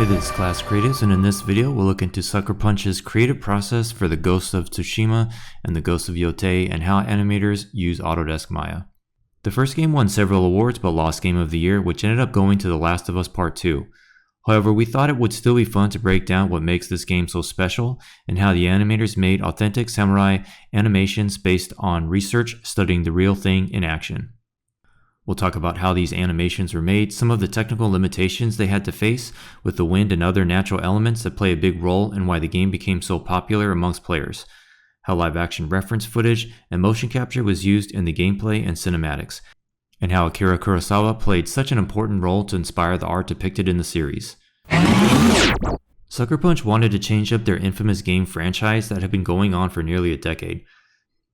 Hey, this is Class Creatives, and in this video we'll look into Sucker Punch's creative process for the Ghost of Tsushima and the Ghost of Yotei and how animators use Autodesk Maya. The first game won several awards but lost Game of the Year, which ended up going to The Last of Us Part 2. However, we thought it would still be fun to break down what makes this game so special and how the animators made authentic samurai animations based on research studying the real thing in action. We'll talk about how these animations were made, some of the technical limitations they had to face with the wind and other natural elements that play a big role in why the game became so popular amongst players, how live-action reference footage and motion capture was used in the gameplay and cinematics, and how Akira Kurosawa played such an important role to inspire the art depicted in the series. Sucker Punch wanted to change up their infamous game franchise that had been going on for nearly a decade.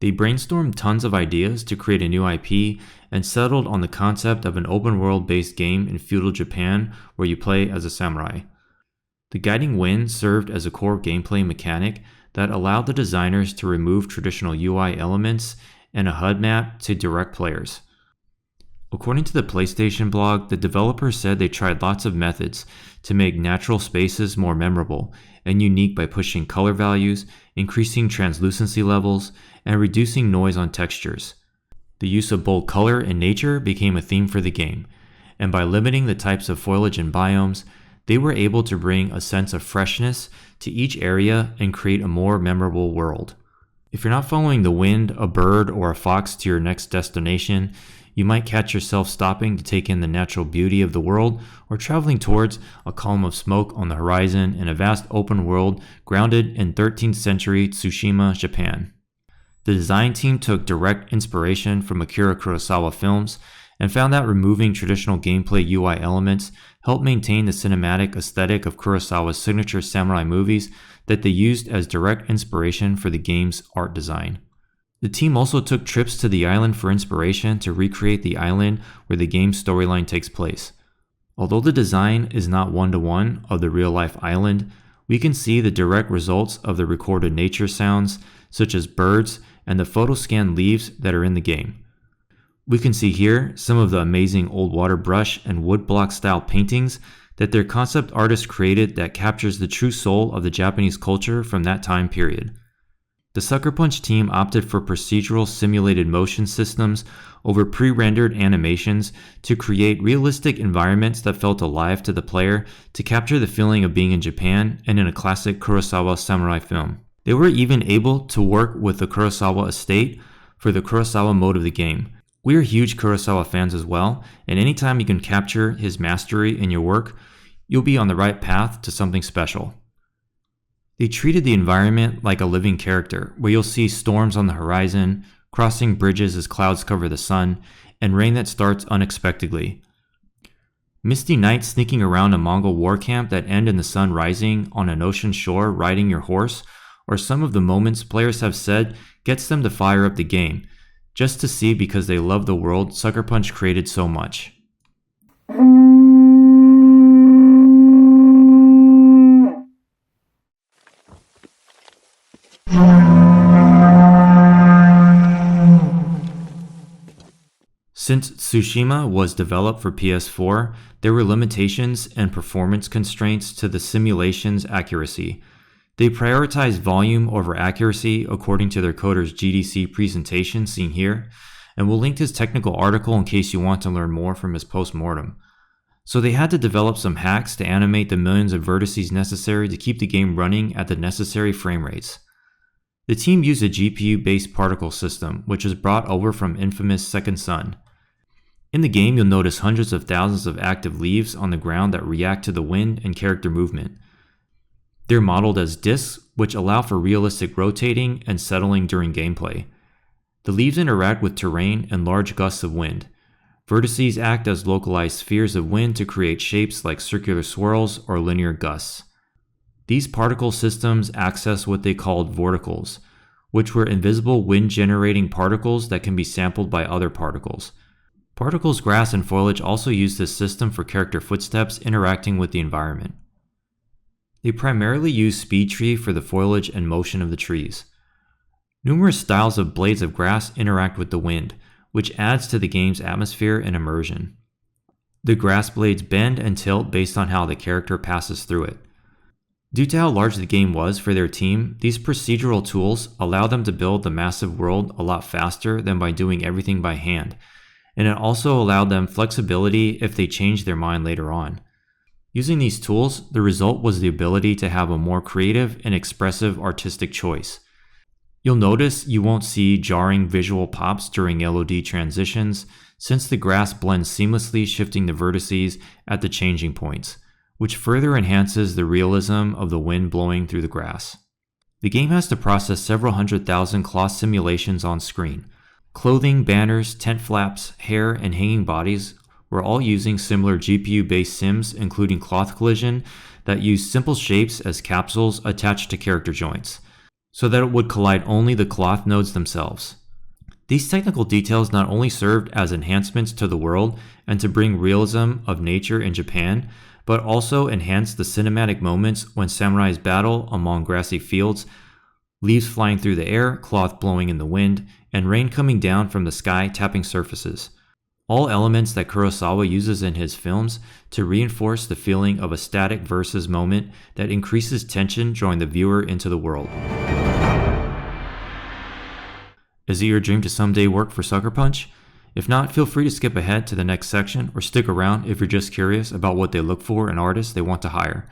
They brainstormed tons of ideas to create a new IP and settled on the concept of an open-world based game in feudal Japan where you play as a samurai. The guiding wind served as a core gameplay mechanic that allowed the designers to remove traditional UI elements and a HUD map to direct players. According to the PlayStation blog, the developers said they tried lots of methods to make natural spaces more memorable and unique by pushing color values, increasing translucency levels, and reducing noise on textures. The use of bold color in nature became a theme for the game, and by limiting the types of foliage and biomes, they were able to bring a sense of freshness to each area and create a more memorable world. If you're not following the wind, a bird, or a fox to your next destination, you might catch yourself stopping to take in the natural beauty of the world or traveling towards a column of smoke on the horizon in a vast open world grounded in 13th century Tsushima, Japan. The design team took direct inspiration from Akira Kurosawa films and found that removing traditional gameplay UI elements helped maintain the cinematic aesthetic of Kurosawa's signature samurai movies that they used as direct inspiration for the game's art design. The team also took trips to the island for inspiration to recreate the island where the game's storyline takes place. Although the design is not one-to-one of the real-life island, we can see the direct results of the recorded nature sounds, such as birds and the photo-scanned leaves that are in the game. We can see here some of the amazing old water brush and woodblock style paintings that their concept artist created that captures the true soul of the Japanese culture from that time period. The Sucker Punch team opted for procedural simulated motion systems over pre-rendered animations to create realistic environments that felt alive to the player to capture the feeling of being in Japan and in a classic Kurosawa samurai film. They were even able to work with the Kurosawa estate for the Kurosawa mode of the game. We are huge Kurosawa fans as well, and anytime you can capture his mastery in your work, you'll be on the right path to something special. They treated the environment like a living character, where you'll see storms on the horizon, crossing bridges as clouds cover the sun, and rain that starts unexpectedly. Misty nights sneaking around a Mongol war camp that end in the sun rising on an ocean shore riding your horse, or some of the moments players have said gets them to fire up the game, just to see because they love the world Sucker Punch created so much. Since Tsushima was developed for PS4, there were limitations and performance constraints to the simulation's accuracy. They prioritized volume over accuracy according to their coder's GDC presentation seen here, and we'll link his technical article in case you want to learn more from his post-mortem. So they had to develop some hacks to animate the millions of vertices necessary to keep the game running at the necessary frame rates. The team used a GPU-based particle system, which was brought over from infamous Second Son. In the game, you'll notice hundreds of thousands of active leaves on the ground that react to the wind and character movement. They're modeled as disks, which allow for realistic rotating and settling during gameplay. The leaves interact with terrain and large gusts of wind. Vertices act as localized spheres of wind to create shapes like circular swirls or linear gusts. These particle systems access what they called vorticles, which were invisible wind-generating particles that can be sampled by other particles. Particles, grass, and foliage also use this system for character footsteps interacting with the environment. They primarily use speed tree for the foliage and motion of the trees. Numerous styles of blades of grass interact with the wind, which adds to the game's atmosphere and immersion. The grass blades bend and tilt based on how the character passes through it. Due to how large the game was for their team, these procedural tools allow them to build the massive world a lot faster than by doing everything by hand, and it also allowed them flexibility if they changed their mind later on. Using these tools, the result was the ability to have a more creative and expressive artistic choice. You'll notice you won't see jarring visual pops during LOD transitions, since the grass blends seamlessly, shifting the vertices at the changing points, which further enhances the realism of the wind blowing through the grass. The game has to process several 100,000 cloth simulations on screen. Clothing, banners, tent flaps, hair, and hanging bodies were all using similar GPU-based sims, including cloth collision, that used simple shapes as capsules attached to character joints, so that it would collide only the cloth nodes themselves. These technical details not only served as enhancements to the world and to bring realism of nature in Japan, but also enhanced the cinematic moments when samurais battle among grassy fields, leaves flying through the air, cloth blowing in the wind, and rain coming down from the sky tapping surfaces. All elements that Kurosawa uses in his films to reinforce the feeling of a static versus moment that increases tension, drawing the viewer into the world. Is it your dream to someday work for Sucker Punch? If not, feel free to skip ahead to the next section or stick around if you're just curious about what they look for in artists they want to hire.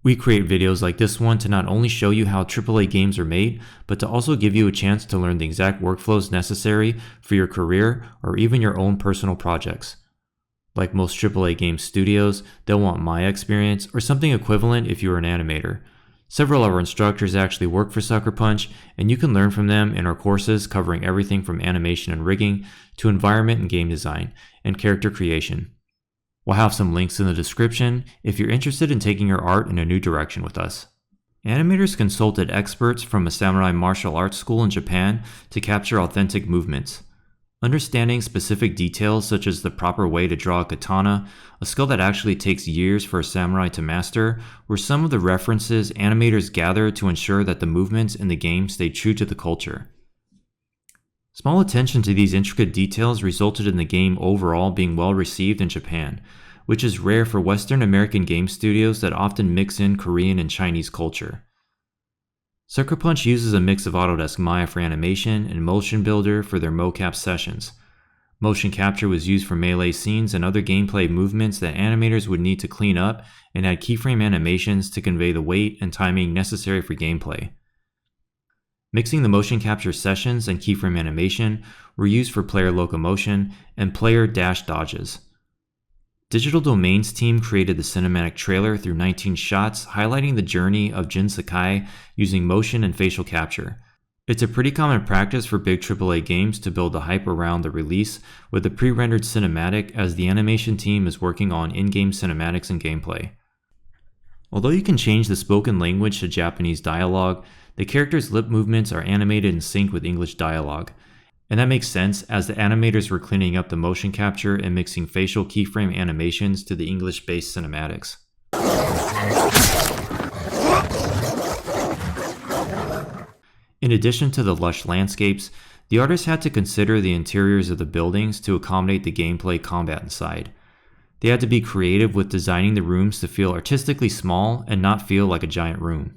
We create videos like this one to not only show you how AAA games are made, but to also give you a chance to learn the exact workflows necessary for your career or even your own personal projects. Like most AAA game studios, they'll want Maya experience or something equivalent if you're an animator. Several of our instructors actually work for Sucker Punch, and you can learn from them in our courses covering everything from animation and rigging to environment and game design and character creation. We'll have some links in the description if you're interested in taking your art in a new direction with us. Animators consulted experts from a samurai martial arts school in Japan to capture authentic movements. Understanding specific details such as the proper way to draw a katana, a skill that actually takes years for a samurai to master, were some of the references animators gathered to ensure that the movements in the game stayed true to the culture. Small attention to these intricate details resulted in the game overall being well received in Japan, which is rare for Western American game studios that often mix in Korean and Chinese culture. Sucker Punch uses a mix of Autodesk Maya for animation and Motion Builder for their mocap sessions. Motion capture was used for melee scenes and other gameplay movements that animators would need to clean up and add keyframe animations to convey the weight and timing necessary for gameplay. Mixing the motion capture sessions and keyframe animation were used for player locomotion and player dash dodges. Digital Domain's team created the cinematic trailer through 19 shots, highlighting the journey of Jin Sakai using motion and facial capture. It's a pretty common practice for big AAA games to build the hype around the release with a pre-rendered cinematic, as the animation team is working on in-game cinematics and gameplay. Although you can change the spoken language to Japanese dialogue, the characters' lip movements are animated in sync with English dialogue. And that makes sense, as the animators were cleaning up the motion capture and mixing facial keyframe animations to the English-based cinematics. In addition to the lush landscapes, the artists had to consider the interiors of the buildings to accommodate the gameplay combat inside. They had to be creative with designing the rooms to feel artistically small and not feel like a giant room.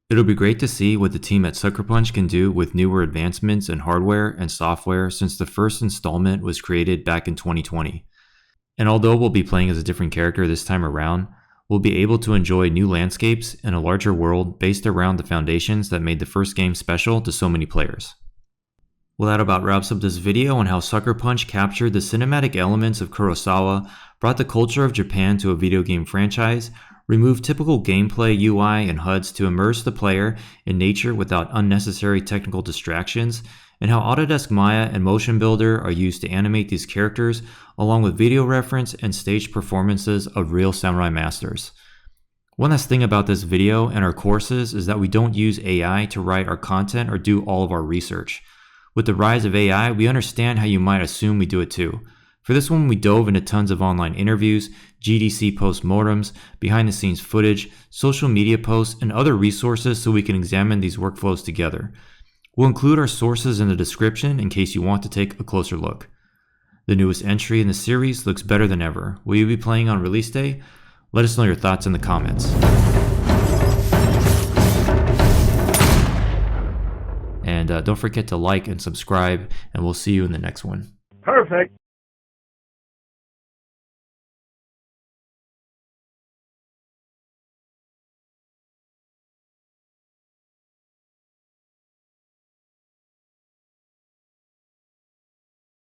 It'll be great to see what the team at Sucker Punch can do with newer advancements in hardware and software, since the first installment was created back in 2020. And although we'll be playing as a different character this time around, we'll be able to enjoy new landscapes and a larger world based around the foundations that made the first game special to so many players. Well, that about wraps up this video on how Sucker Punch captured the cinematic elements of Kurosawa, brought the culture of Japan to a video game franchise, removed typical gameplay UI and HUDs to immerse the player in nature without unnecessary technical distractions, and how Autodesk Maya and Motion Builder are used to animate these characters, along with video reference and staged performances of real samurai masters. One last thing about this video and our courses is that we don't use AI to write our content or do all of our research. With the rise of AI, we understand how you might assume we do it too. For this one, we dove into tons of online interviews, GDC postmortems, behind-the-scenes footage, social media posts, and other resources so we can examine these workflows together. We'll include our sources in the description in case you want to take a closer look. The newest entry in the series looks better than ever. Will you be playing on release day? Let us know your thoughts in the comments. And don't forget to like and subscribe, and we'll see you in the next one. Perfect.